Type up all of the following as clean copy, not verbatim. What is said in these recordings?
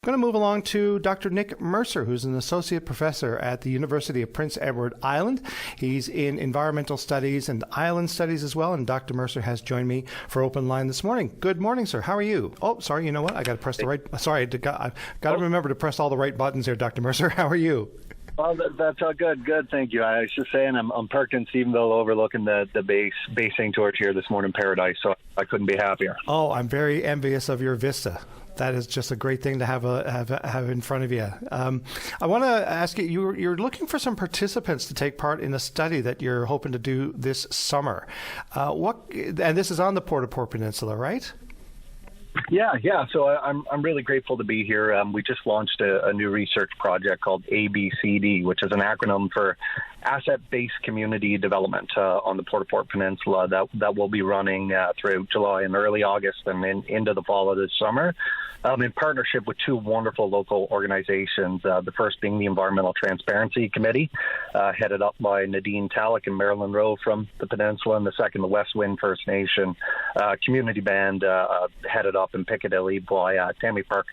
I'm going to move along to Dr. Nick Mercer, who's an associate professor at the University of Prince Edward Island. He's in environmental studies and island studies as well, and Dr. Mercer has joined me for Open Line this morning. Good morning, sir. How are you? Oh, sorry, you know what? I got to press the right... Sorry, I've got to remember to press all the right buttons here, Dr. Mercer. How are you? Well, that's all good. Good, thank you. I was just saying I'm parked in Stephenville overlooking the Bay St. George here this morning, Paradise, so I couldn't be happier. Oh, I'm very envious of your vista. That is just a great thing to have in front of you. I want to ask you, you're looking for some participants to take part in a study that you're hoping to do this summer. And this is on the Port-au-Port Peninsula, right? Yeah. So I'm really grateful to be here. We just launched a new research project called ABCD, which is an acronym for Asset-Based Community Development on the Port-au-Port Peninsula that will be running through July and early August and into the fall of this summer, in partnership with two wonderful local organizations, the first being the Environmental Transparency Committee, headed up by Nadine Talek and Marilyn Rowe from the Peninsula, and the second, the West Wind First Nation community band, headed up in Piccadilly by Tammy Park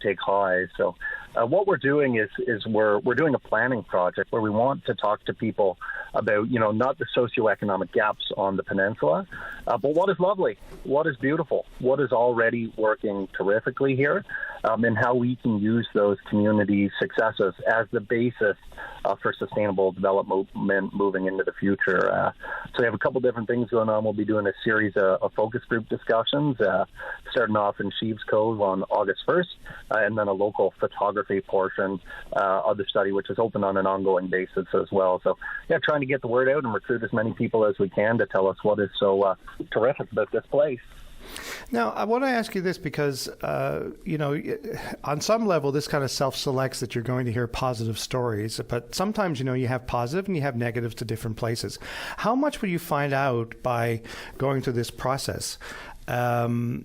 Take High. So what we're doing is we're doing a planning project where we want to talk to people about, not the socioeconomic gaps on the peninsula, but what is lovely, what is beautiful, what is already working terrifically here, and how we can use those community successes as the basis for sustainable development moving into the future. So we have a couple different things going on. We'll be doing a series of focus group discussions, starting off in Sheaves Cove on August 1st, and then a local photography portion of the study, which is open on an ongoing basis as well. So, trying to get the word out and recruit as many people as we can to tell us what is so terrific about this place. Now, I want to ask you this because, on some level, this kind of self-selects that you're going to hear positive stories, but sometimes, you have positive and you have negatives to different places. How much will you find out by going through this process, about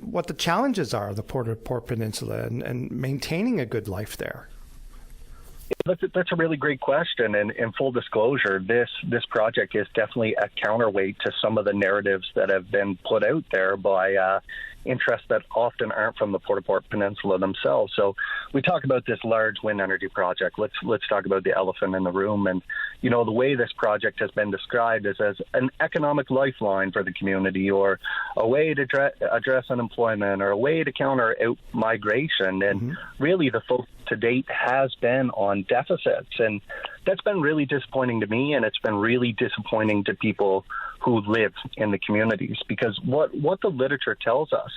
what the challenges are of the Port-au-Port Peninsula and maintaining a good life there? That's a really great question, and in full disclosure, this project is definitely a counterweight to some of the narratives that have been put out there by interests that often aren't from the Port-au-Port Peninsula themselves. So we talk about this large wind energy project. Let's talk about the elephant in the room. And, the way this project has been described is as an economic lifeline for the community, or a way to address unemployment, or a way to counter out migration. And really the focus to date has been on deficits. And that's been really disappointing to me, and it's been really disappointing to people who live in the communities, because what the literature tells us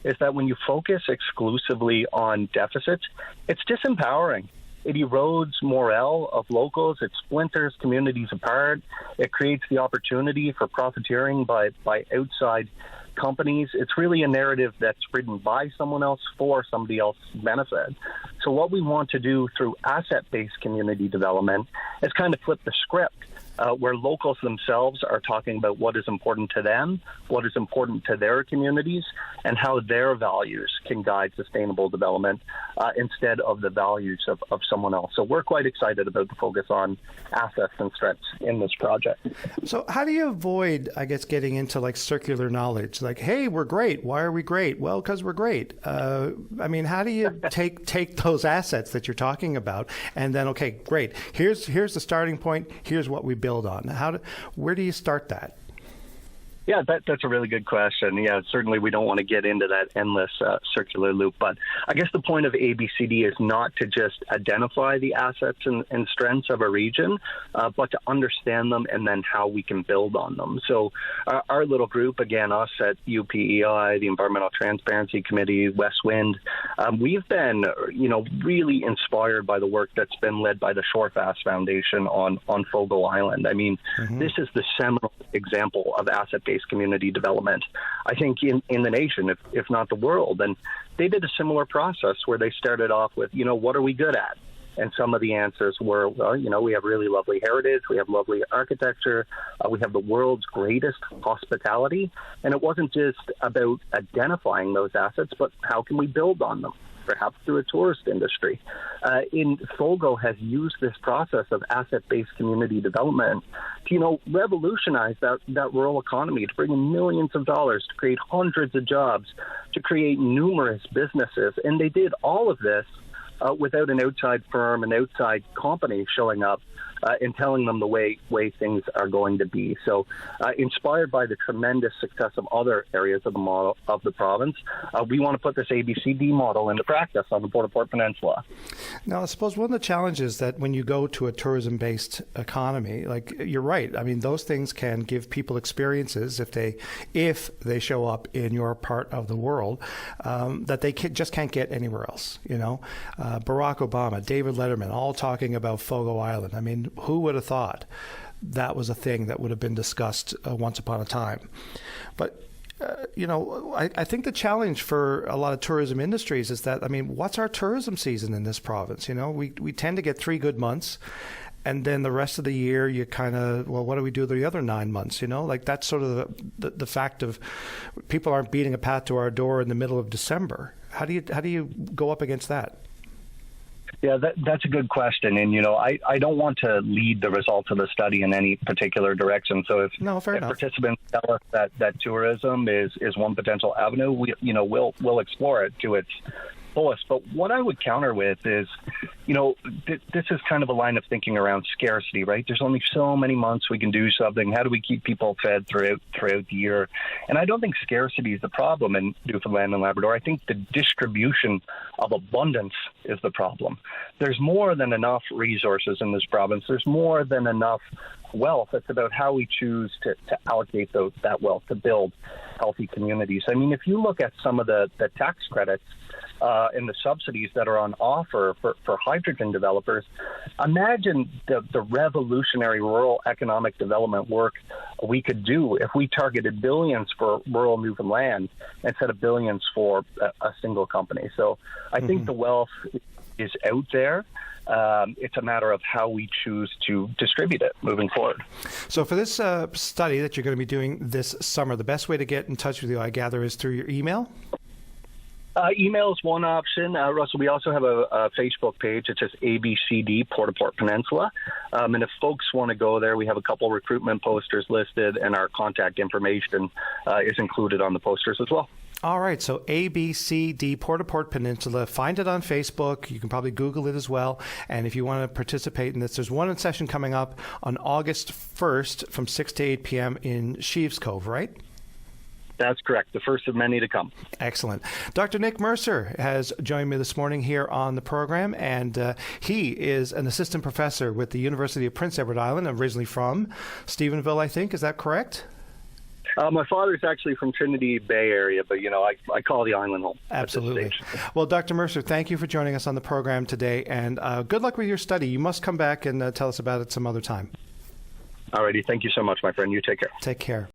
is that when you focus exclusively on deficits, it's disempowering. It erodes morale of locals. It splinters communities apart. It creates the opportunity for profiteering by outside companies. It's really a narrative that's written by someone else for somebody else's benefit. So what we want to do through asset-based community development is kind of flip the script, where locals themselves are talking about what is important to them, what is important to their communities, and how their values can guide sustainable development instead of the values of someone else. So we're quite excited about the focus on assets and strengths in this project. So how do you avoid, getting into circular knowledge? Hey, we're great. Why are we great? Well, because we're great. How do you take those assets that you're talking about and then, okay, great. Here's the starting point. Here's what we build on. Where do you start that? Yeah, that's a really good question. Yeah, certainly we don't want to get into that endless circular loop. But I guess the point of ABCD is not to just identify the assets and strengths of a region, but to understand them and then how we can build on them. So our little group, again, us at UPEI, the Environmental Transparency Committee, West Wind, we've been, really inspired by the work that's been led by the Shorefast Foundation on Fogo Island. This is the seminal example of asset-based community development, I think, in the nation, if not the world. And they did a similar process where they started off with, what are we good at? And some of the answers were, we have really lovely heritage, we have lovely architecture, we have the world's greatest hospitality. And it wasn't just about identifying those assets, but how can we build on them? perhaps through a tourist industry. Fogo has used this process of asset-based community development to, revolutionize that rural economy, to bring in millions of dollars, to create hundreds of jobs, to create numerous businesses. And they did all of this without an outside firm, an outside company showing up and telling them the way things are going to be. So, inspired by the tremendous success of other areas of the model of the province, we want to put this ABCD model into practice on the Port Peninsula. Now, I suppose one of the challenges that when you go to a tourism-based economy, like you're right, I mean, those things can give people experiences if they show up in your part of the world that they just can't get anywhere else. Barack Obama, David Letterman, all talking about Fogo Island. I mean, who would have thought that was a thing that would have been discussed once upon a time? But I think the challenge for a lot of tourism industries is that, I mean, what's our tourism season in this province? We tend to get 3 good months, and then the rest of the year you kind of, well, what do we do the other 9 months? Like that's sort of the fact of people aren't beating a path to our door in the middle of December. How do you go up against that? Yeah, that's a good question. And, I don't want to lead the results of the study in any particular direction. So if participants tell us that tourism is one potential avenue, we'll explore it to its fullest. But what I would counter with is, this is kind of a line of thinking around scarcity, right? There's only so many months we can do something. How do we keep people fed throughout the year? And I don't think scarcity is the problem in Newfoundland and Labrador. I think the distribution of abundance is the problem. There's more than enough resources in this province. There's more than enough wealth. It's about how we choose to allocate that wealth to build healthy communities. I mean, if you look at some of the tax credits and the subsidies that are on offer for hydrogen developers, imagine the revolutionary rural economic development work we could do if we targeted billions for rural Newfoundland instead of billions for a single company. So I think the wealth is out there. It's a matter of how we choose to distribute it moving forward. So for this study that you're going to be doing this summer, the best way to get in touch with you, I gather, is through your email? Email is one option. Russell, we also have a Facebook page. It's just ABCD Port Peninsula. And if folks want to go there, we have a couple recruitment posters listed, and our contact information is included on the posters as well. All right, so ABCD Port Peninsula. Find it on Facebook. You can probably Google it as well. And if you want to participate in this, there's one session coming up on August 1st from 6 to 8 p.m. in Sheaves Cove, right? That's correct. The first of many to come. Excellent. Dr. Nick Mercer has joined me this morning here on the program, and he is an assistant professor with the University of Prince Edward Island, originally from Stephenville, I think. Is that correct? My father's actually from Trinity Bay area, but, I call the island home. Absolutely. Well, Dr. Mercer, thank you for joining us on the program today, and good luck with your study. You must come back and tell us about it some other time. All righty. Thank you so much, my friend. You take care. Take care.